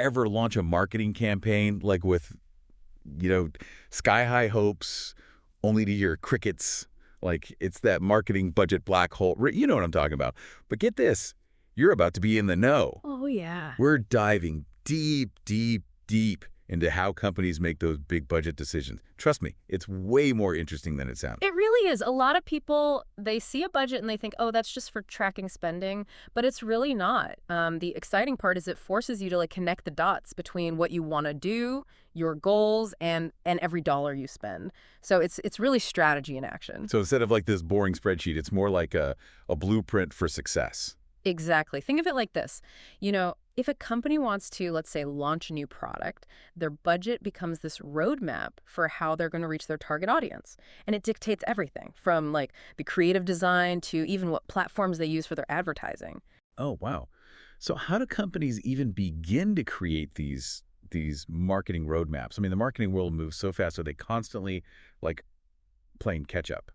ever launch a marketing campaign like with, you know, sky high hopes, only to hear crickets. Like it's that marketing budget black hole. You know what I'm talking about. But get this, you're about to be in the know. Oh, yeah. We're diving deep, deep, deep into how companies make those big budget decisions. Trust me, it's way more interesting than it sounds. It really is. A lot of people, they see a budget and they think, oh, that's just for tracking spending, but it's really not. The exciting part is it forces you to like connect the dots between what you want to do, your goals, and every dollar you spend. So it's really strategy in action. So instead of like this boring spreadsheet, it's more like a blueprint for success. Exactly. Think of it like this. If a company wants to, let's say, launch a new product, their budget becomes this roadmap for how they're going to reach their target audience. And it dictates everything from like the creative design to even what platforms they use for their advertising. Oh, wow. So how do companies even begin to create these marketing roadmaps? I mean, the marketing world moves so fast, so they constantly like playing catch up.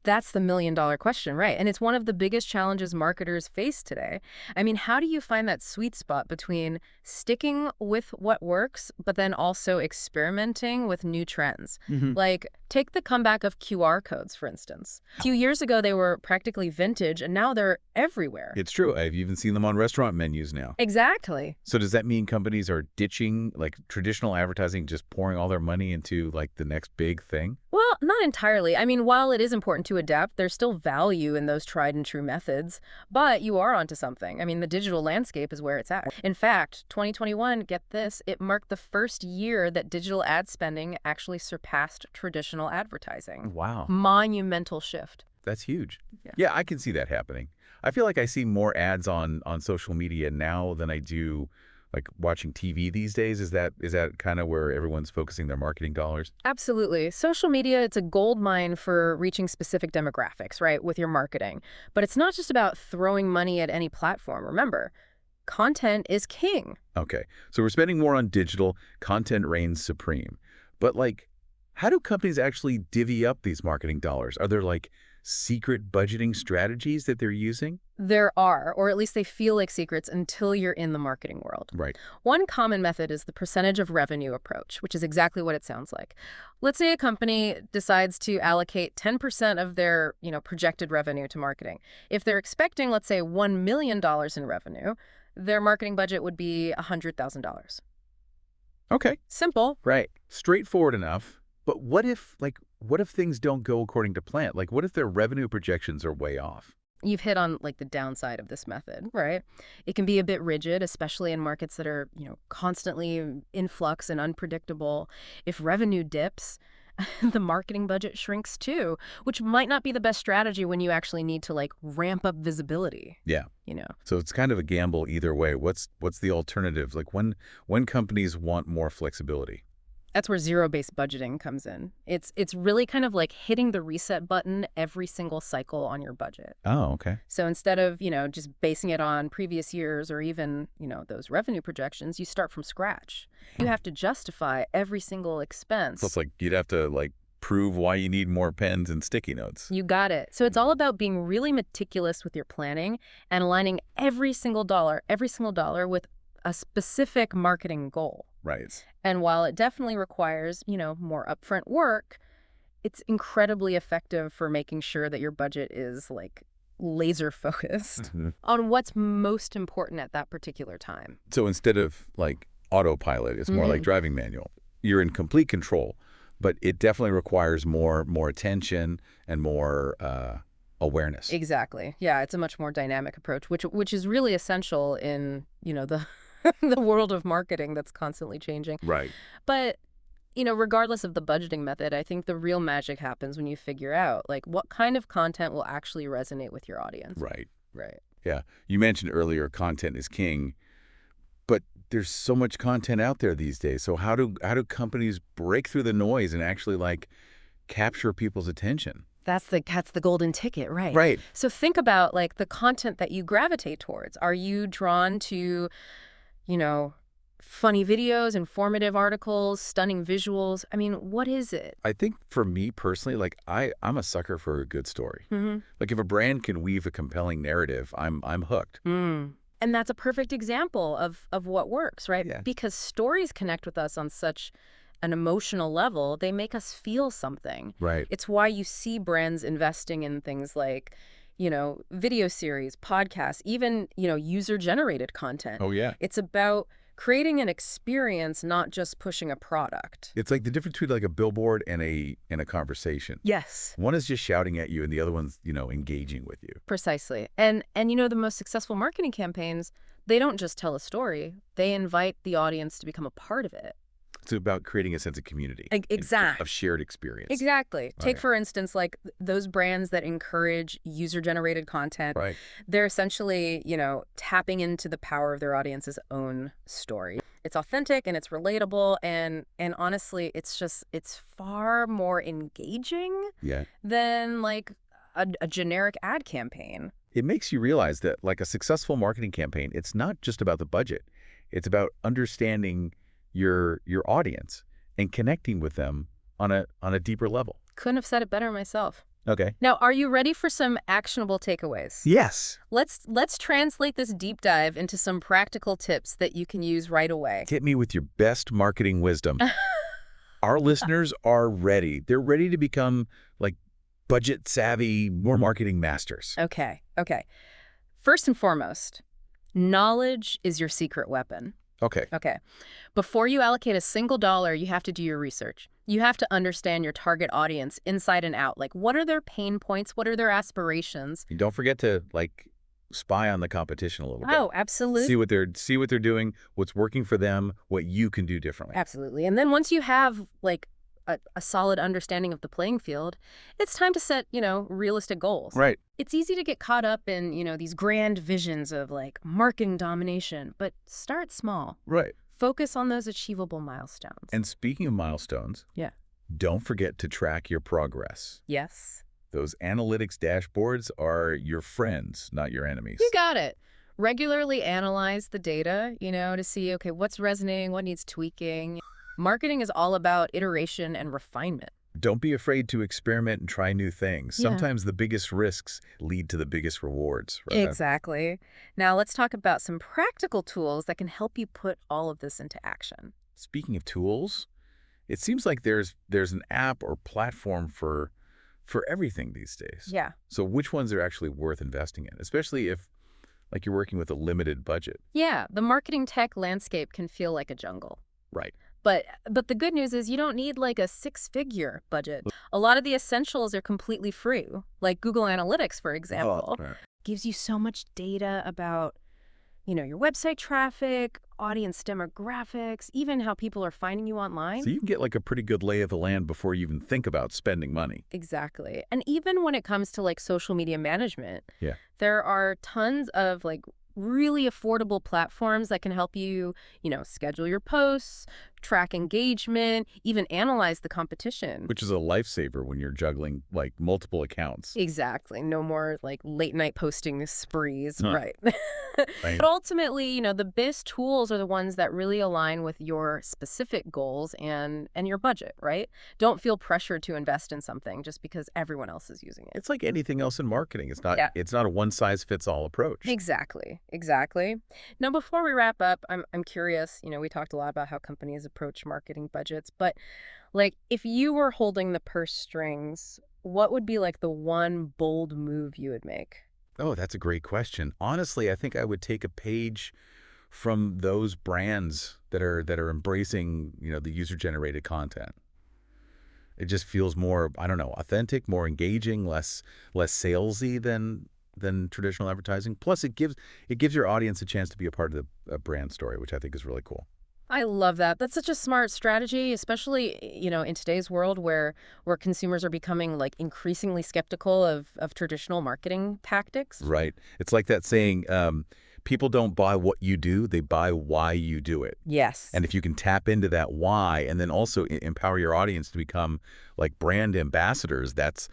That's the million-dollar question, right? And it's one of the biggest challenges marketers face today. I mean, how do you find that sweet spot between sticking with what works, but then also experimenting with new trends? Like, take the comeback of QR codes, for instance. A few years ago, they were practically vintage, and now they're everywhere. It's true. I've even seen them on restaurant menus now. Exactly. So does that mean companies are ditching like traditional advertising, just pouring all their money into like the next big thing? Well, not entirely. I mean, while it is important to adapt, there's still value in those tried and true methods. But you are onto something. I mean, the digital landscape is where it's at. In fact, 2021, get this, it marked the first year that digital ad spending actually surpassed traditional advertising. Wow. Monumental shift. That's huge. Yeah, I can see that happening. I feel like I see more ads on social media now than I do like watching TV these days. Is that kind of where everyone's focusing their marketing dollars? Absolutely. Social media, it's a gold mine for reaching specific demographics, right, with your marketing. But it's not just about throwing money at any platform. Remember, content is king. Okay, so we're spending more on digital, content reigns supreme. But like, how do companies actually divvy up these marketing dollars? Are there like secret budgeting strategies that they're using? There are, or at least they feel like secrets until you're in the marketing world. Right. One common method is the percentage of revenue approach, which is exactly what it sounds like. Let's say a company decides to allocate 10% of their, projected revenue to marketing. If they're expecting, let's say, $1 million in revenue, their marketing budget would be $100,000. Okay. Simple. Right. Straightforward enough. But what if things don't go according to plan? Like, what if their revenue projections are way off? You've hit on like the downside of this method, right? It can be a bit rigid, especially in markets that are, constantly in flux and unpredictable. If revenue dips, the marketing budget shrinks too, which might not be the best strategy when you actually need to like ramp up visibility. Yeah. So it's kind of a gamble either way. What's the alternative? Like when companies want more flexibility? That's where zero-based budgeting comes in. It's really kind of like hitting the reset button every single cycle on your budget. Oh, okay. So instead of, just basing it on previous years or even, those revenue projections, you start from scratch. You have to justify every single expense. So it's like you'd have to like prove why you need more pens and sticky notes. You got it. So it's all about being really meticulous with your planning and aligning every single dollar with a specific marketing goal. Right. And while it definitely requires, more upfront work, it's incredibly effective for making sure that your budget is like laser focused on what's most important at that particular time. So instead of like autopilot, it's more like driving manual. You're in complete control, but it definitely requires more attention and more awareness. Exactly. Yeah, it's a much more dynamic approach, which is really essential in, the the world of marketing that's constantly changing. Right. But, regardless of the budgeting method, I think the real magic happens when you figure out, like, what kind of content will actually resonate with your audience. Right. Right. Yeah. You mentioned earlier content is king, but there's so much content out there these days. So how do companies break through the noise and actually, like, capture people's attention? That's the golden ticket, right? Right. So think about, like, the content that you gravitate towards. Are you drawn to funny videos, informative articles, stunning visuals? I mean, what is it? I think for me personally, like I'm a sucker for a good story. Like if a brand can weave a compelling narrative, I'm hooked. And that's a perfect example of what works, right? Yeah. Because stories connect with us on such an emotional level, they make us feel something. Right. It's why you see brands investing in things like, video series, podcasts, even, user-generated content. Oh, yeah. It's about creating an experience, not just pushing a product. It's like the difference between like a billboard and a conversation. Yes. One is just shouting at you and the other one's, engaging with you. Precisely. And the most successful marketing campaigns, they don't just tell a story. They invite the audience to become a part of it. It's about creating a sense of community. Exactly. Of shared experience. Exactly. Take, Okay. for instance, like those brands that encourage user-generated content. Right. They're essentially, tapping into the power of their audience's own story. It's authentic and it's relatable, and honestly, it's far more engaging Yeah. than like a generic ad campaign. It makes you realize that like a successful marketing campaign, it's not just about the budget. It's about understanding your audience and connecting with them on a deeper level. Couldn't have said it better myself. Okay. Now, are you ready for some actionable takeaways? Yes. Let's translate this deep dive into some practical tips that you can use right away. Hit me with your best marketing wisdom. Our listeners are ready. They're ready to become like budget savvy, more marketing masters. Okay. First and foremost, knowledge is your secret weapon. Okay. Okay. Before you allocate a single dollar, you have to do your research. You have to understand your target audience inside and out. Like, what are their pain points? What are their aspirations? And don't forget to like spy on the competition a little bit. Oh, absolutely. See what they're doing, what's working for them, what you can do differently. Absolutely. And then once you have like a solid understanding of the playing field, it's time to set, realistic goals. Right. It's easy to get caught up in, these grand visions of like marketing domination, but start small. Right. Focus on those achievable milestones. And speaking of milestones, yeah. Don't forget to track your progress. Yes. Those analytics dashboards are your friends, not your enemies. You got it. Regularly analyze the data, to see, okay, what's resonating, what needs tweaking. Marketing is all about iteration and refinement. Don't be afraid to experiment and try new things. Yeah. Sometimes the biggest risks lead to the biggest rewards. Right? Exactly. Now let's talk about some practical tools that can help you put all of this into action. Speaking of tools, it seems like there's an app or platform for everything these days. Yeah. So which ones are actually worth investing in, especially if like you're working with a limited budget? Yeah, the marketing tech landscape can feel like a jungle. Right. But the good news is you don't need like a six-figure budget. A lot of the essentials are completely free, like Google Analytics, for example. Oh, right. Gives you so much data about, your website traffic, audience demographics, even how people are finding you online. So you can get like a pretty good lay of the land before you even think about spending money. Exactly. And even when it comes to like social media management, Yeah. there are tons of like really affordable platforms that can help you, schedule your posts, track engagement, even analyze the competition. Which is a lifesaver when you're juggling like multiple accounts. Exactly. No more like late night posting sprees. Huh. Right. Right. But ultimately, the best tools are the ones that really align with your specific goals and your budget, right? Don't feel pressured to invest in something just because everyone else is using it. It's like anything else in marketing. It's not Yeah. It's not a one-size-fits-all approach. Exactly. Now, before we wrap up, I'm curious, we talked a lot about how companies approach marketing budgets, but like if you were holding the purse strings, what would be like the one bold move you would make? Oh, that's a great question. Honestly, I think I would take a page from those brands that are embracing, the user-generated content. It just feels more, I don't know, authentic, more engaging, less salesy than traditional advertising. Plus, it gives your audience a chance to be a part of the brand story, which I think is really cool. I love that. That's such a smart strategy, especially, in today's world where consumers are becoming like increasingly skeptical of traditional marketing tactics. Right. It's like that saying, people don't buy what you do, they buy why you do it. Yes. And if you can tap into that why and then also empower your audience to become like brand ambassadors, that's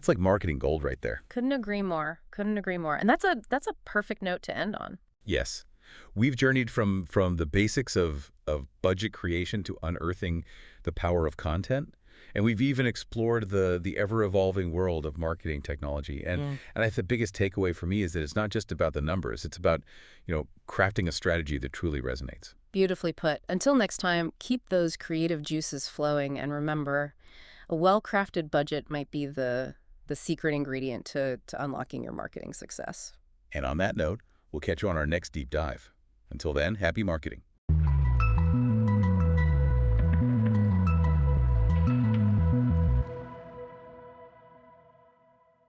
like marketing gold right there. Couldn't agree more. And that's a perfect note to end on. Yes. We've journeyed from the basics of budget creation to unearthing the power of content. And we've even explored the ever-evolving world of marketing technology. And I think the biggest takeaway for me is that it's not just about the numbers. It's about, crafting a strategy that truly resonates. Beautifully put. Until next time, keep those creative juices flowing, and remember, a well-crafted budget might be the secret ingredient to unlocking your marketing success. And on that note, we'll catch you on our next deep dive. Until then, happy marketing.